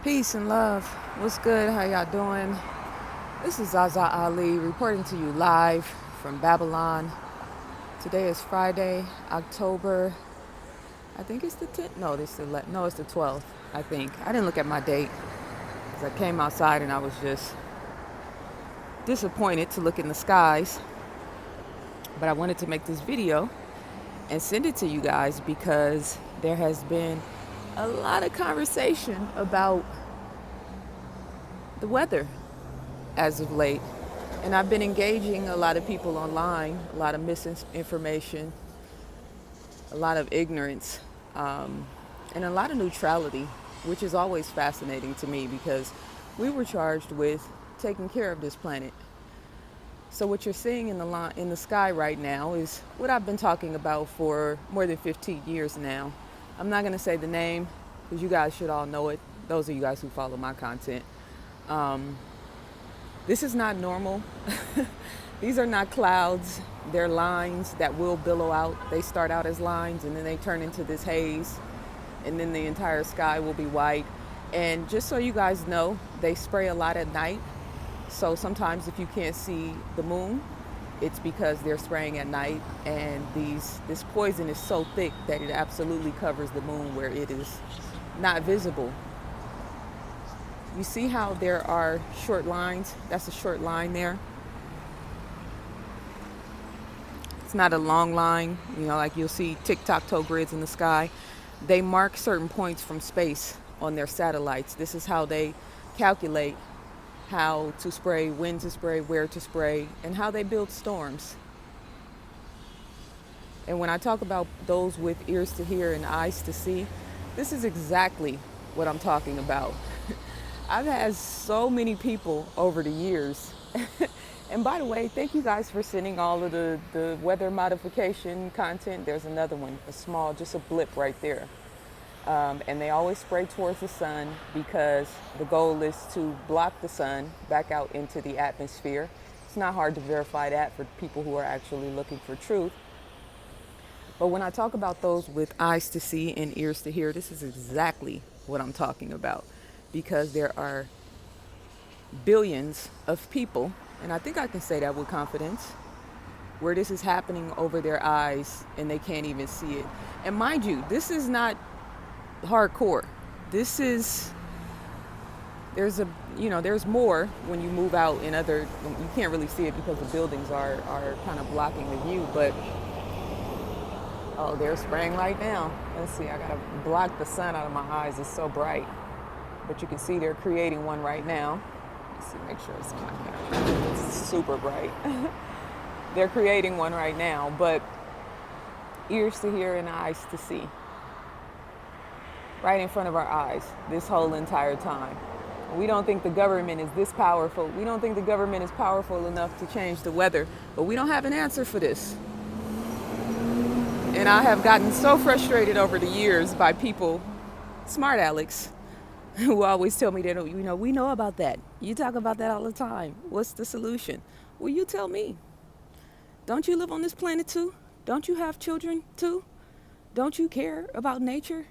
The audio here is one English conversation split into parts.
Peace and love. What's good? How y'all doing? This is ZaZa Ali reporting to you live from Babylon. Today is Friday, October. I think it's the 10th. No, it's the 12th. I think I didn't look at my date because I came outside and I was just disappointed to look in the skies. But I wanted to make this video and send it to you guys because there has been a lot of conversation about the weather as of late. And I've been engaging a lot of people online, a lot of misinformation, a lot of ignorance, and a lot of neutrality, which is always fascinating to me because we were charged with taking care of this planet. So what you're seeing in the sky right now is what I've been talking about for more than 15 years now. I'm not going to say the name because you guys should all know it. Those of you guys who follow my content. This is not normal. These are not clouds. They're lines that will billow out. They start out as lines and then they turn into this haze. And then the entire sky will be white. And just so you guys know, they spray a lot at night. So sometimes if you can't see the moon, it's because they're spraying at night. And this poison is so thick that it absolutely covers the moon where it is not visible. You see how there are short lines? That's a short line there. It's not a long line, like you'll see tic-tac-toe grids in the sky. They mark certain points from space on their satellites. This is how they calculate how to spray, when to spray, where to spray, and how they build storms. And when I talk about those with ears to hear and eyes to see, this is exactly what I'm talking about. I've had so many people over the years. And by the way, thank you guys for sending all of the weather modification content. There's another one, just a blip right there. And they always spray towards the sun because the goal is to block the sun back out into the atmosphere. It's not hard to verify that for people who are actually looking for truth. But when I talk about those with eyes to see and ears to hear, this is exactly what I'm talking about. Because there are billions of people, and I think I can say that with confidence, where this is happening over their eyes and they can't even see it. And mind you, this is not hardcore. There's more when you move out in you can't really see it because the buildings are kind of blocking the view, but oh, they're spraying right now. Let's see, I gotta block the sun out of my eyes, it's so bright. But you can see they're creating one right now. Let's see, make sure it's on my camera. It's super bright. They're creating one right now, but ears to hear and eyes to see. Right in front of our eyes, this whole entire time. We don't think the government is this powerful. We don't think the government is powerful enough to change the weather, but we don't have an answer for this. And I have gotten so frustrated over the years by people, smart Alex, who always tell me that, we know about that. You talk about that all the time. What's the solution? Well, you tell me. Don't you live on this planet too? Don't you have children too? Don't you care about nature?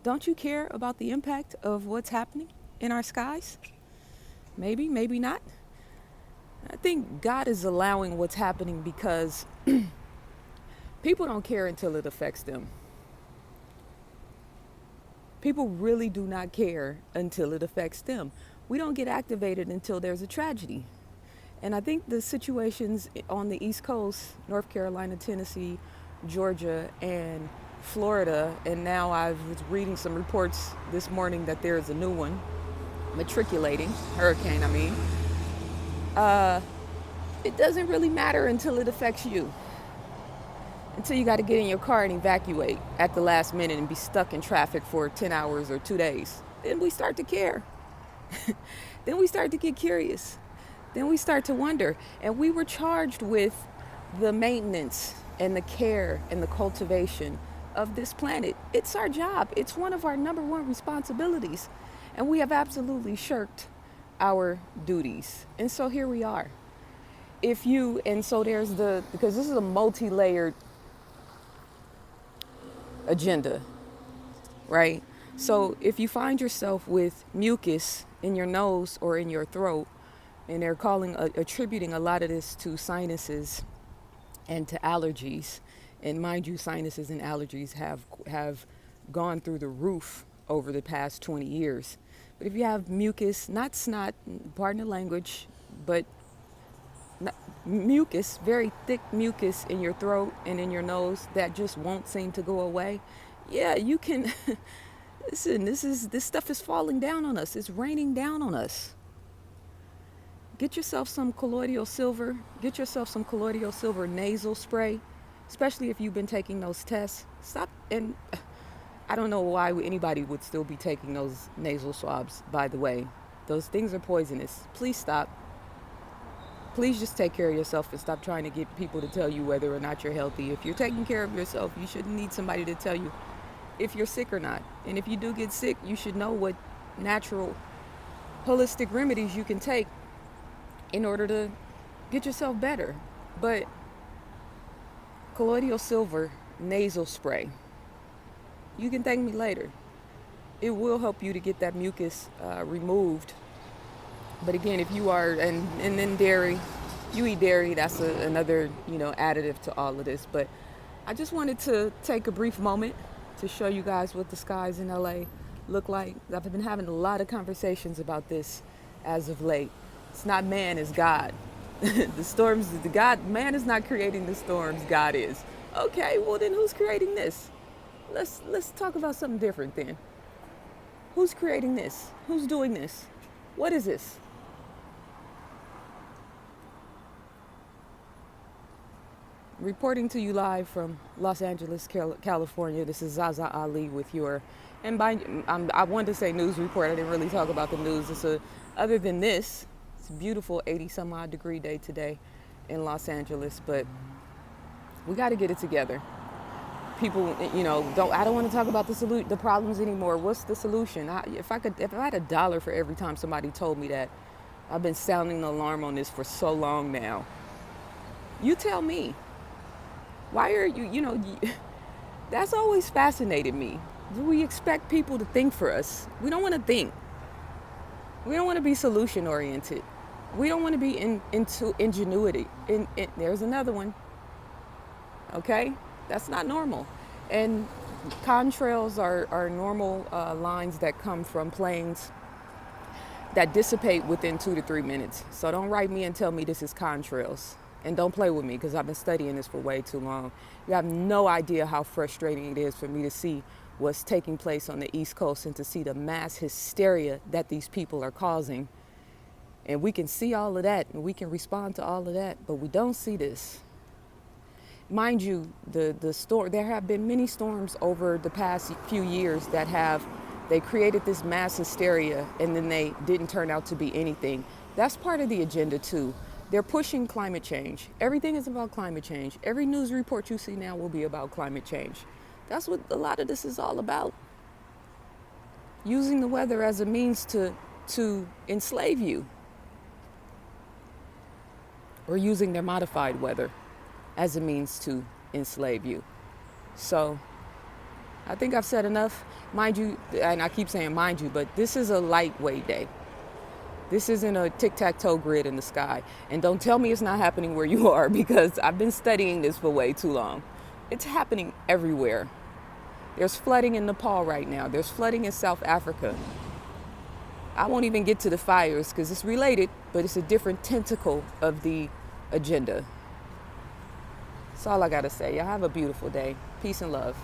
Don't you care about the impact of what's happening in our skies? Maybe, maybe not. I think God is allowing what's happening because people don't care until it affects them. People really do not care until it affects them. We don't get activated until there's a tragedy. And I think the situations on the East Coast, North Carolina, Tennessee, Georgia, and Florida, and now I was reading some reports this morning that there is a new one, hurricane, it doesn't really matter until it affects you. Until you got to get in your car and evacuate at the last minute and be stuck in traffic for 10 hours or 2 days. Then we start to care. Then we start to get curious. Then we start to wonder. And we were charged with the maintenance and the care and the cultivation of this planet. It's our job. It's one of our number one responsibilities. And we have absolutely shirked our duties. And so here we are. Because this is a multi-layered agenda, right? So if you find yourself with mucus in your nose or in your throat, and they're attributing a lot of this to sinuses and to allergies, and mind you, sinuses and allergies have gone through the roof over the past 20 years. But if you have mucus, not snot, pardon the language, but mucus, very thick mucus in your throat and in your nose that just won't seem to go away, yeah, you can. Listen, this stuff is falling down on us. It's raining down on us. Get yourself some colloidal silver. Get yourself some colloidal silver nasal spray, especially if you've been taking those tests. Stop. And I don't know why anybody would still be taking those nasal swabs, by the way. Those things are poisonous. Please stop. Please just take care of yourself and stop trying to get people to tell you whether or not you're healthy. If you're taking care of yourself, you shouldn't need somebody to tell you if you're sick or not. And if you do get sick, you should know what natural, holistic remedies you can take in order to get yourself better. But colloidal silver nasal spray, you can thank me later. It will help you to get that mucus removed. But again, if you are, and then dairy, you eat dairy, that's another, additive to all of this. But I just wanted to take a brief moment to show you guys what the skies in LA look like. I've been having a lot of conversations about this as of late. It's not man, it's God. The storms, man is not creating the storms, God is. Okay, well then who's creating this? Let's talk about something different then. Who's creating this? Who's doing this? What is this? Reporting to you live from Los Angeles, California. This is ZaZa Ali with your, I wanted to say news report. I didn't really talk about the news. Other than this, it's a beautiful 80 some odd degree day today in Los Angeles, but we got to get it together. People, I don't want to talk about the problems anymore. What's the solution? If I had $1 for every time somebody told me that, I've been sounding the alarm on this for so long now. You tell me. Why are that's always fascinated me. Do we expect people to think for us? We don't want to think. We don't want to be solution oriented. We don't want to be into ingenuity. There's another one. Okay? That's not normal. And contrails are normal lines that come from planes that dissipate within 2 to 3 minutes. So don't write me and tell me this is contrails. And don't play with me because I've been studying this for way too long. You have no idea how frustrating it is for me to see what's taking place on the East Coast and to see the mass hysteria that these people are causing. And we can see all of that and we can respond to all of that, but we don't see this. Mind you, the storm, there have been many storms over the past few years that they created this mass hysteria and then they didn't turn out to be anything. That's part of the agenda too. They're pushing climate change. Everything is about climate change. Every news report you see now will be about climate change. That's what a lot of this is all about. Using the weather as a means to enslave you. Or using their modified weather as a means to enslave you. So I think I've said enough. Mind you, and I keep saying mind you, but this is a lightweight day. This isn't a tic-tac-toe grid in the sky. And don't tell me it's not happening where you are because I've been studying this for way too long. It's happening everywhere. There's flooding in Nepal right now. There's flooding in South Africa. I won't even get to the fires because it's related, but it's a different tentacle of the agenda. That's all I got to say. Y'all have a beautiful day. Peace and love.